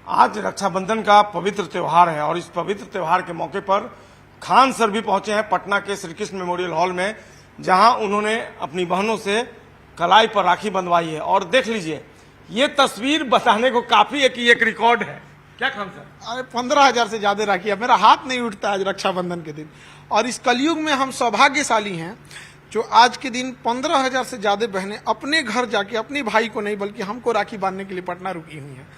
आज रक्षाबंधन का पवित्र त्योहार है और इस पवित्र त्योहार के मौके पर खान सर भी पहुंचे हैं पटना के श्री कृष्ण मेमोरियल हॉल में, जहां उन्होंने अपनी बहनों से कलाई पर राखी बंधवाई है। और देख लीजिए, ये तस्वीर बताने को काफी है कि एक रिकॉर्ड है। क्या खान सर? अरे 15,000 से ज्यादा राखी। अब मेरा हाथ नहीं उठता आज रक्षाबंधन के दिन, और इस कलयुग में हम सौभाग्यशाली हैं जो आज के दिन 15,000 से ज्यादा बहनें अपने घर जाके अपने भाई को नहीं बल्कि हमको राखी बांधने के लिए पटना रुकी हुई हैं।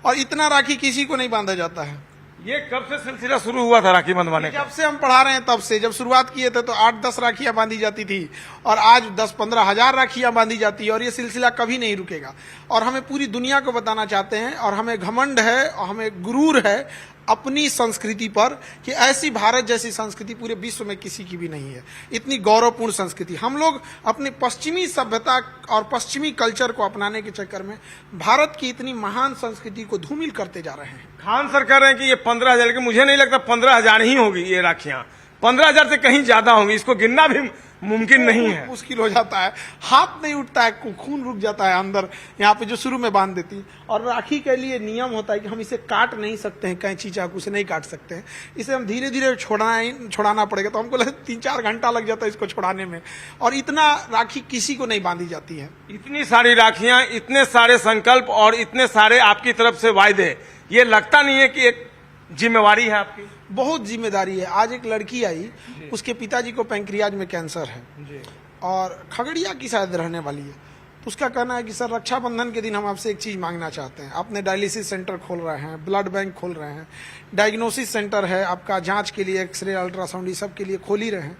और इतना राखी किसी को नहीं बांधा जाता है। ये कब से सिलसिला शुरू हुआ था राखी बंधवाने का? जब से हम पढ़ा रहे हैं तब से। जब शुरुआत किए थे तो 8-10 राखियां बांधी जाती थी और आज 10-15 हजार राखियां बांधी जाती है, और ये सिलसिला कभी नहीं रुकेगा। और हमें पूरी दुनिया को बताना चाहते हैं, और हमें घमंड है और हमें गुरूर है अपनी संस्कृति पर कि ऐसी भारत जैसी संस्कृति पूरे विश्व में किसी की भी नहीं है। इतनी गौरवपूर्ण संस्कृति। हम लोग अपने पश्चिमी सभ्यता और पश्चिमी कल्चर को अपनाने के चक्कर में भारत की इतनी महान संस्कृति को धूमिल करते जा रहे हैं। खान सर कह रहे हैं कि ये 15,000, लेकिन मुझे नहीं लगता 15,000 ही होगी ये राखियां। 15,000 से कहीं ज्यादा होंगी। इसको गिनना भी मुमकिन नहीं है। मुश्किल हो जाता है, हाथ नहीं उठता है, खून रुक जाता है अंदर यहाँ पे जो शुरू में बांध देती। और राखी के लिए नियम होता है कि हम इसे काट नहीं सकते हैं, कैंची चाकू से नहीं काट सकते हैं। इसे हम धीरे धीरे छुड़ाना पड़ेगा। तो हमको 3-4 घंटा लग जाता है इसको छुड़ाने में, और इतना राखी किसी को नहीं बांधी जाती है। इतनी सारी राखियां, इतने सारे संकल्प और इतने सारे आपकी तरफ से वायदे, ये लगता नहीं है कि एक जिम्मेवारी है आपकी? बहुत जिम्मेदारी है। आज एक लड़की आई, उसके पिताजी को पैंक्रियाज में कैंसर है जी, और खगड़िया की शायद रहने वाली है। तो उसका कहना है कि सर रक्षाबंधन के दिन हम आपसे एक चीज मांगना चाहते हैं। आपने डायलिसिस सेंटर खोल रहे हैं, ब्लड बैंक खोल रहे हैं, डायग्नोसिस सेंटर है आपका, जांच के लिए एक्सरे अल्ट्रासाउंड ये सब के लिए खोल ही रहे हैं।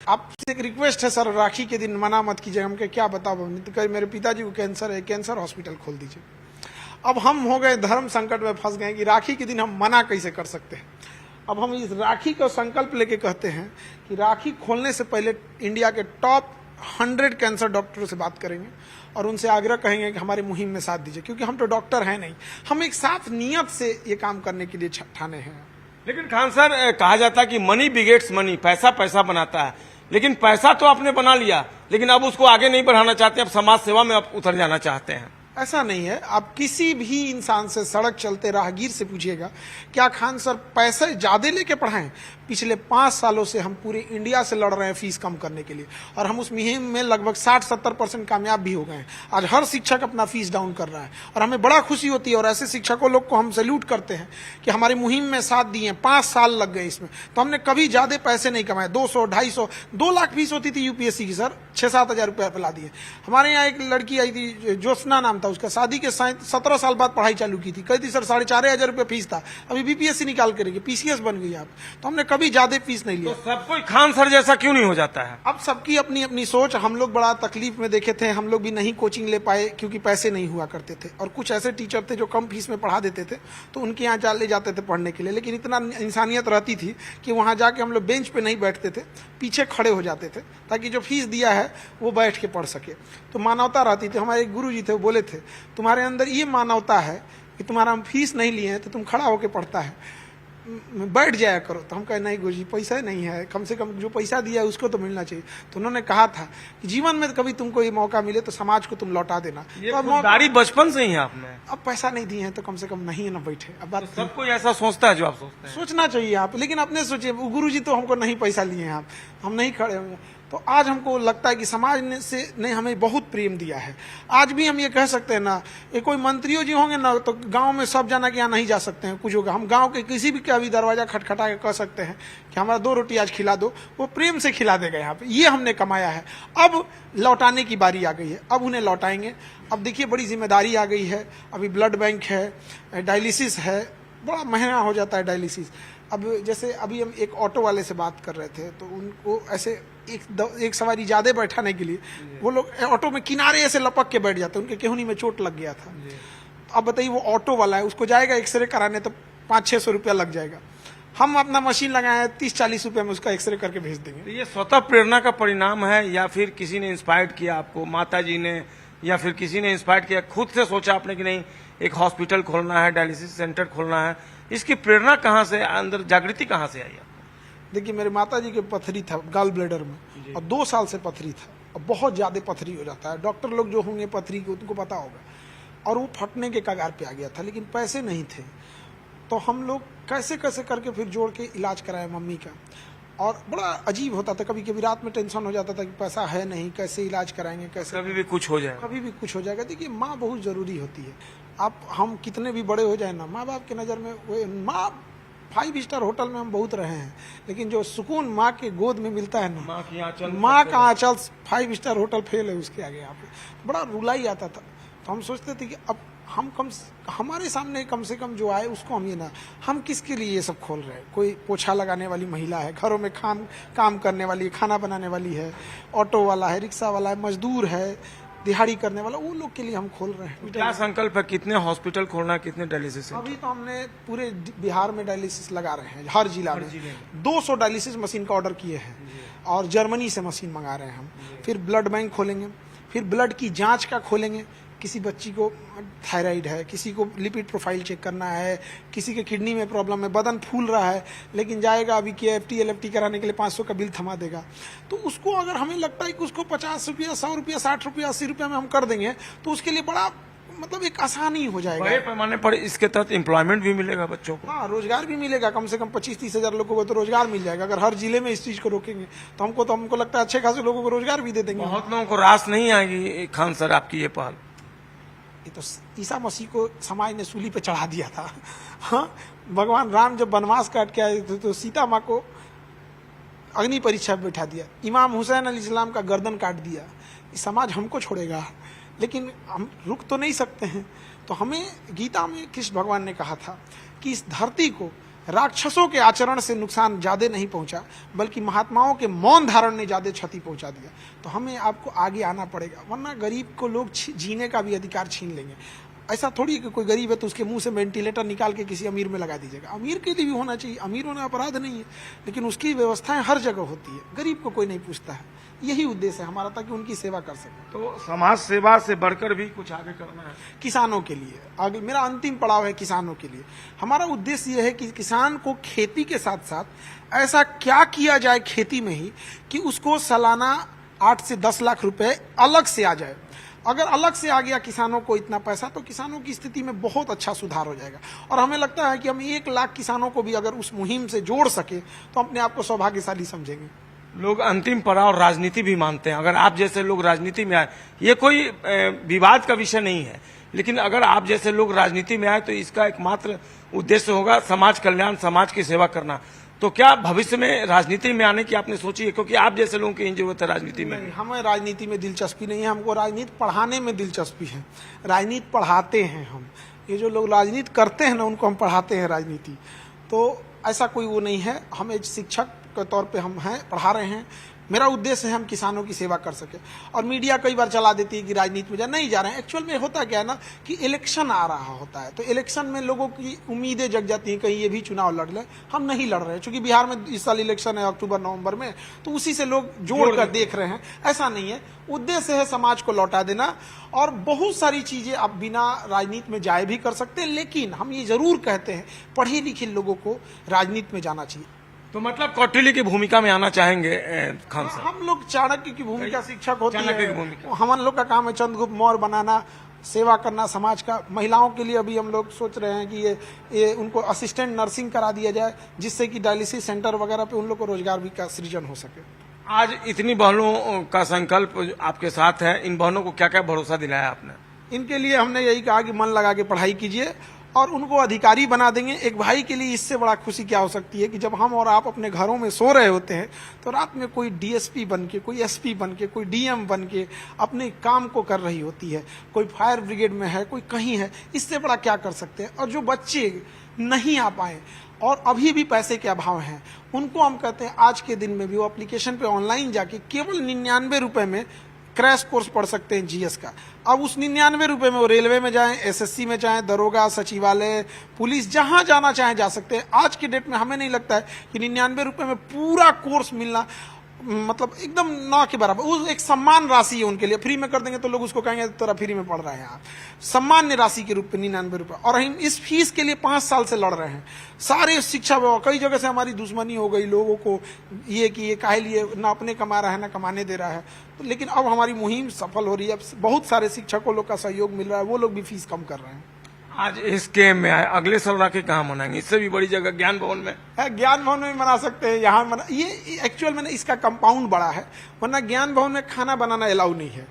आपसे एक रिक्वेस्ट है सर, राखी के दिन मना मत कीजिए। हम क्या बताओ, तो कहे मेरे पिताजी को कैंसर है, कैंसर हॉस्पिटल खोल दीजिए। अब हम हो गए धर्म संकट में फंस गए कि राखी के दिन हम मना कैसे कर सकते हैं। अब हम इस राखी का संकल्प लेके कहते हैं कि राखी खोलने से पहले इंडिया के टॉप 100 कैंसर डॉक्टरों से बात करेंगे और उनसे आग्रह कहेंगे कि हमारी मुहिम में साथ दीजिए, क्योंकि हम तो डॉक्टर हैं नहीं। हम एक साफ नियत से ये काम करने के लिए ठाने हैं। लेकिन खान सर, कहा जाता है कि मनी बिगेट्स मनी, पैसा पैसा बनाता है। लेकिन पैसा तो आपने बना लिया, लेकिन अब उसको आगे नहीं बढ़ाना चाहते, अब समाज सेवा में आप उतर जाना चाहते हैं। ऐसा नहीं है। आप किसी भी इंसान से, सड़क चलते राहगीर से पूछिएगा, क्या खान सर पैसे ज्यादा लेके पढ़ाएं? पिछले 5 सालों से हम पूरे इंडिया से लड़ रहे हैं फीस कम करने के लिए, और हम उस मुहिम में लगभग 60-70% कामयाब भी हो गए हैं। आज हर शिक्षक अपना फीस डाउन कर रहा है और हमें बड़ा खुशी होती है। और ऐसे शिक्षकों लोग को हम सैल्यूट करते हैं कि हमारी मुहिम में साथ दिए। 5 साल लग गए इसमें, तो हमने कभी ज्यादा पैसे नहीं कमाए। 200, 250, 2 लाख फीस होती थी यूपीएससी की सर, 6-7 हजार रुपया पिला दिए। हमारे यहाँ एक लड़की आई थी, ज्योत्सना नाम था उसका, शादी के 17 साल बाद पढ़ाई चालू की थी। कहती सर 4,500 रुपया फीस था, अभी बीपीएससी निकाल करेगी, पीसीएस बन गई आप। तो हमने कभी ज्यादा फीस नहीं लिया। तो सब कोई खान सर जैसा क्यों नहीं हो जाता है? अब सबकी अपनी अपनी सोच। हम लोग बड़ा तकलीफ में देखे थे, हम लोग भी नहीं कोचिंग ले पाए क्योंकि पैसे नहीं हुआ करते थे, और कुछ ऐसे टीचर थे जो कम फीस में पढ़ा देते थे, तो उनके यहाँ ले जाते थे पढ़ने के लिए। लेकिन इतना इंसानियत रहती थी कि वहां जाके हम लोग बेंच पे नहीं बैठते थे, पीछे खड़े हो जाते थे, ताकि जो फीस दिया है वो बैठ के पढ़ सके। तो मानवता रहती थी। हमारे गुरु जी थे, वो बोले थे तुम्हारे अंदर ये मानवता है कि तुम्हारा हम फीस नहीं लिए हैं तो तुम खड़ा होकर पढ़ता है, बैठ जाया करो। तो हम कहे नहीं गुरुजी, पैसा नहीं है, कम से कम जो पैसा दिया है उसको तो मिलना चाहिए। तो उन्होंने कहा था कि जीवन में कभी तुमको ये मौका मिले तो समाज को तुम लौटा देना। ये तो खुददारी बचपन से ही है आपने। अब पैसा नहीं दिए हैं तो कम से कम नहीं ना बैठे। अब बात सब कोई ऐसा सोचता है जो आप सोचते हैं। सोचना चाहिए आप, लेकिन अपने सोचिए, गुरु जी तो हमको नहीं पैसा लिए हैं, आप हम नहीं खड़े होंगे। तो आज हमको लगता है कि समाज ने हमें बहुत प्रेम दिया है। आज भी हम ये कह सकते हैं ना, ये कोई मंत्रियों जी होंगे ना तो गांव में सब जना के यहाँ नहीं जा सकते हैं, कुछ होगा। हम गांव के किसी भी का भी दरवाजा खटखटा के कह सकते हैं कि हमारा 2 रोटी आज खिला दो, वो प्रेम से खिला देगा। यहाँ पे ये हमने कमाया है। अब लौटाने की बारी आ गई है, अब उन्हें लौटाएंगे। अब देखिए बड़ी जिम्मेदारी आ गई है। अभी ब्लड बैंक है, डायलिसिस है, बड़ा महंगा हो जाता है डायलिसिस। अब जैसे अभी हम एक ऑटो वाले से बात कर रहे थे, तो उनको ऐसे एक सवारी ज्यादा बैठाने के लिए वो लोग ऑटो में किनारे ऐसे लपक के बैठ जाते हैं, उनके केहूनी में चोट लग गया था। अब बताइए, वो ऑटो वाला है, उसको जाएगा एक्सरे कराने तो 500-600 रुपया लग जाएगा। हम अपना मशीन लगाए 30-40 रुपये में उसका एक्सरे करके भेज देंगे। तो ये स्वतः प्रेरणा का परिणाम है या फिर किसी ने इंस्पायर्ड किया आपको, माता जी ने या फिर किसी ने इंस्पायर्ड किया, खुद से सोचा आपने कि नहीं एक हॉस्पिटल खोलना है, डायलिसिस सेंटर खोलना है? इसकी प्रेरणा कहाँ से, अंदर जागृति कहाँ से आई? देखिए मेरे माता जी के पथरी था गाल ब्लेडर में, और 2 साल से पथरी था, और बहुत ज्यादा पथरी हो जाता है। डॉक्टर लोग जो होंगे पथरी के उनको पता होगा। और वो फटने के कगार पे आ गया था, लेकिन पैसे नहीं थे। तो हम लोग कैसे कैसे करके फिर जोड़ के इलाज कराए मम्मी का। और बड़ा अजीब होता था, कभी कभी रात में टेंशन हो जाता था कि पैसा है नहीं, कैसे इलाज कराएंगे, कैसे कभी भी कुछ हो जाए। कभी भी कुछ हो जाएगा। देखिए, माँ बहुत ज़रूरी होती है। आप हम कितने भी बड़े हो जाए ना, माँ बाप की नज़र में वो माँ 5 स्टार होटल में हम बहुत रहे हैं, लेकिन जो सुकून माँ के गोद में मिलता है ना, माँ का आंचल 5 स्टार होटल फेल है उसके आगे। यहाँ पे बड़ा रुलाई आता था। तो हम सोचते थे कि अब हम हमारे सामने कम से कम जो आए उसको हम ये ना, हम किसके लिए ये सब खोल रहे हैं। कोई पोछा लगाने वाली महिला है, घरों में काम करने वाली है, खाना बनाने वाली है, ऑटो वाला है, रिक्शा वाला है, मजदूर है, दिहाड़ी करने वाला, वो लोग के लिए हम खोल रहे हैं। क्या संकल्प है, कितने हॉस्पिटल खोलना, कितने डायलिसिस? अभी तो हमने पूरे बिहार में डायलिसिस लगा रहे हैं, हर जिला में 200 डायलिसिस मशीन का ऑर्डर किए हैं, और जर्मनी से मशीन मंगा रहे हैं हम। फिर ब्लड बैंक खोलेंगे, फिर ब्लड की जांच का खोलेंगे। किसी बच्ची को थायराइड है, किसी को लिपिड प्रोफाइल चेक करना है, किसी के किडनी में प्रॉब्लम है, बदन फूल रहा है, लेकिन जाएगा अभी KFT LFT कराने के लिए 500 का बिल थमा देगा। तो उसको अगर हमें लगता है कि उसको 50 रुपया, 100 रुपया, 60 रुपया, 80 रुपया में हम कर देंगे, तो उसके लिए बड़ा मतलब एक आसानी हो जाएगा। बड़े पैमाने पर इसके तहत एम्प्लॉयमेंट भी मिलेगा बच्चों को। हाँ, रोजगार भी मिलेगा। कम से कम 25-30 हजार लोगों को तो रोजगार मिल जाएगा। अगर हर जिले में इस चीज को रोकेंगे तो हमको लगता है अच्छे खासे लोगों को रोजगार भी दे देंगे। बहुत लोगों को रास नहीं आएगी खान सर आपकी ये पहल। ये तो ईसा मसीह को समाज ने सूली पे चढ़ा दिया था। हाँ, भगवान राम जब वनवास काट के आए थे तो सीता माँ को अग्नि परीक्षा में बैठा दिया। इमाम हुसैन अलैहिस्सलाम का गर्दन काट दिया। समाज हमको छोड़ेगा, लेकिन हम रुक तो नहीं सकते हैं। तो हमें गीता में कृष्ण भगवान ने कहा था कि इस धरती को राक्षसों के आचरण से नुकसान ज्यादा नहीं पहुंचा, बल्कि महात्माओं के मौन धारण ने ज्यादा क्षति पहुंचा दिया। तो हमें आपको आगे आना पड़ेगा, वरना गरीब को लोग जीने का भी अधिकार छीन लेंगे। ऐसा थोड़ी है कि कोई गरीब है तो उसके मुंह से वेंटिलेटर निकाल के किसी अमीर में लगा दीजिएगा। अमीर के लिए भी होना चाहिए, अमीर होना अपराध नहीं है, लेकिन उसकी व्यवस्थाएं हर जगह होती है। गरीब को कोई नहीं पूछता है। यही उद्देश्य है हमारा, ताकि उनकी सेवा कर सके। तो समाज सेवा से बढ़कर भी कुछ आगे करना है किसानों के लिए। आगे मेरा अंतिम पड़ाव है किसानों के लिए। हमारा उद्देश्य यह है कि किसान को खेती के साथ साथ ऐसा क्या किया जाए खेती में ही कि उसको सालाना 8 से 10 लाख रुपए अलग से आ जाए। अगर अलग से आ गया किसानों को इतना पैसा, तो किसानों की स्थिति में बहुत अच्छा सुधार हो जाएगा। और हमें लगता है कि हम 1 लाख किसानों को भी अगर उस मुहिम से जोड़ सके तो अपने आप को सौभाग्यशाली समझेंगे। लोग अंतिम पड़ाव राजनीति भी मानते हैं। अगर आप जैसे लोग राजनीति में आए, ये कोई विवाद का विषय नहीं है, लेकिन अगर आप जैसे लोग राजनीति में आए तो इसका एकमात्र उद्देश्य होगा समाज कल्याण, समाज की सेवा करना। तो क्या भविष्य में राजनीति में आने की आपने सोची है? क्योंकि आप जैसे लोगों की जरूरत है राजनीति में। हमें राजनीति में दिलचस्पी नहीं है, हमको राजनीति पढ़ाने में दिलचस्पी है। राजनीति पढ़ाते हैं हम। ये जो लोग राजनीति करते हैं ना, उनको हम पढ़ाते हैं राजनीति। तो ऐसा कोई वो नहीं है। हम एक शिक्षक के तौर पे हम हैं, पढ़ा रहे हैं। मेरा उद्देश्य है हम किसानों की सेवा कर सके। और मीडिया कई बार चला देती है कि राजनीति में नहीं जा रहे हैं। एक्चुअल में होता क्या है ना कि इलेक्शन आ रहा होता है, तो इलेक्शन में लोगों की उम्मीदें जग जाती हैं, कहीं ये भी चुनाव लड़ ले। हम नहीं लड़ रहे हैं, चूंकि बिहार में इस साल इलेक्शन है अक्टूबर-नवंबर में, तो उसी से लोग जोड़ कर देख रहे हैं। ऐसा नहीं है। उद्देश्य है समाज को लौटा देना। और बहुत सारी चीजें आप बिना राजनीति में जाए भी कर सकते हैं, लेकिन हम ये जरूर कहते हैं पढ़े लिखे लोगों को राजनीति में जाना चाहिए। तो मतलब कौटिल्य की भूमिका में आना चाहेंगे खान साहब? हम लोग चाणक्य की भूमिका शिक्षक होती चाणक्य की है। भूमिका। हम लोग का काम है चंद्रगुप्त मौर्य बनाना, सेवा करना समाज का। महिलाओं के लिए अभी हम लोग सोच रहे हैं कि ये उनको असिस्टेंट नर्सिंग करा दिया जाए, जिससे कि डायलिसिस सेंटर वगैरह पे उन लोग को रोजगार भी का सृजन हो सके। आज इतनी बहनों का संकल्प आपके साथ है, इन बहनों को क्या क्या भरोसा दिलाया आपने? इनके लिए हमने यही कहा कि मन लगा के पढ़ाई कीजिए और उनको अधिकारी बना देंगे। एक भाई के लिए इससे बड़ा खुशी क्या हो सकती है कि जब हम और आप अपने घरों में सो रहे होते हैं तो रात में कोई DSP बन के, कोई SP बन के, कोई DM बन के अपने काम को कर रही होती है। कोई फायर ब्रिगेड में है, कोई कहीं है। इससे बड़ा क्या कर सकते हैं? और जो बच्चे नहीं आ पाए और अभी भी पैसे के अभाव हैं, उनको हम कहते हैं आज के दिन में भी वो एप्लीकेशन पे ऑनलाइन जाके केवल 99 रुपए में क्रैश कोर्स पढ़ सकते हैं GS का। अब उस 99 रुपए में वो रेलवे में जाएं, SSC में जाएं, दरोगा, सचिवालय, पुलिस, जहां जाना चाहें जा सकते हैं। आज के डेट में हमें नहीं लगता है कि 99 रुपए में पूरा कोर्स मिलना मतलब एकदम ना के बराबर, वो एक सम्मान राशि है उनके लिए। फ्री में कर देंगे तो लोग उसको कहेंगे तेरा फ्री में पढ़ रहे हैं आप। सामान्य राशि के रूप में 99 रुपए, और हम इस फीस के लिए 5 साल से लड़ रहे हैं। सारे शिक्षा विभाग, कई जगह से हमारी दुश्मनी हो गई लोगों को, ये कि ये काहे लिए ना अपने कमा रहा है ना कमाने दे रहा है। तो लेकिन अब हमारी मुहिम सफल हो रही है, अब बहुत सारे शिक्षकों लोग का सहयोग मिल रहा है, वो लोग भी फीस कम कर रहे हैं। आज इसके में आए, अगले साल राखी कहाँ मनाएंगे? इससे भी बड़ी जगह ज्ञान भवन में है, ज्ञान भवन में मना सकते हैं, यहाँ मना, ये एक्चुअल में इसका कंपाउंड बड़ा है, वरना ज्ञान भवन में खाना बनाना अलाउ नहीं है।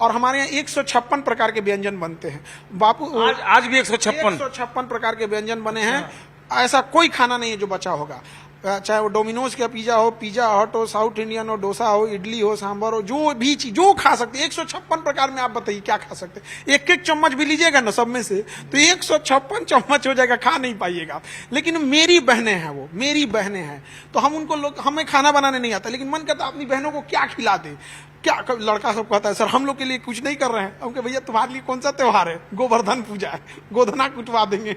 और हमारे यहाँ 156 प्रकार के व्यंजन बनते हैं बापू, आज भी 156 प्रकार के व्यंजन बने हैं। ऐसा कोई खाना नहीं है जो बचा होगा, चाहे वो डोमिनोज का पिज्जा हो, पिज्जा हट हो, साउथ इंडियन हो, डोसा हो, इडली हो, सांभर हो, जो भी चीज जो खा सकते हैं 156 प्रकार में। आप बताइए क्या खा सकते हैं? एक एक चम्मच भी लीजिएगा ना सब में से तो 156 चम्मच हो जाएगा, खा नहीं पाइएगा। लेकिन मेरी बहनें हैं, वो मेरी बहनें हैं, तो हम उनको लोग, हमें खाना बनाने नहीं आता, लेकिन मन करता अपनी बहनों को क्या खिला दे। क्या लड़का सब कहता है सर हम लोग के लिए कुछ नहीं कर रहे हैं। हम कहे भैया तुम्हारे लिए कौन सा त्योहार है? गोवर्धन पूजा है, गोधना कुटवा देंगे।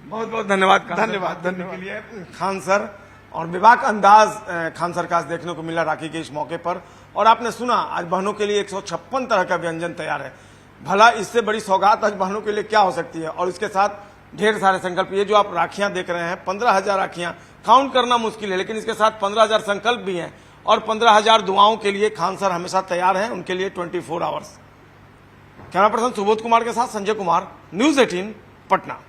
बहुत बहुत धन्यवाद धन्यवाद के लिए खान सर। और विवाक अंदाज खान सर का देखने को मिला राखी के इस मौके पर। और आपने सुना आज बहनों के लिए 156 तरह का व्यंजन तैयार है। भला इससे बड़ी सौगात आज बहनों के लिए क्या हो सकती है? और इसके साथ ढेर सारे संकल्प। ये जो आप राखियां देख रहे हैं 15,000 राखियां, काउंट करना मुश्किल है, लेकिन इसके साथ 15,000 संकल्प भी हैं और 15,000 दुआओं के लिए खान सर हमेशा तैयार हैं, उनके लिए 24 hours. Camera person Subodh Kumar के साथ संजय कुमार, न्यूज 18 पटना।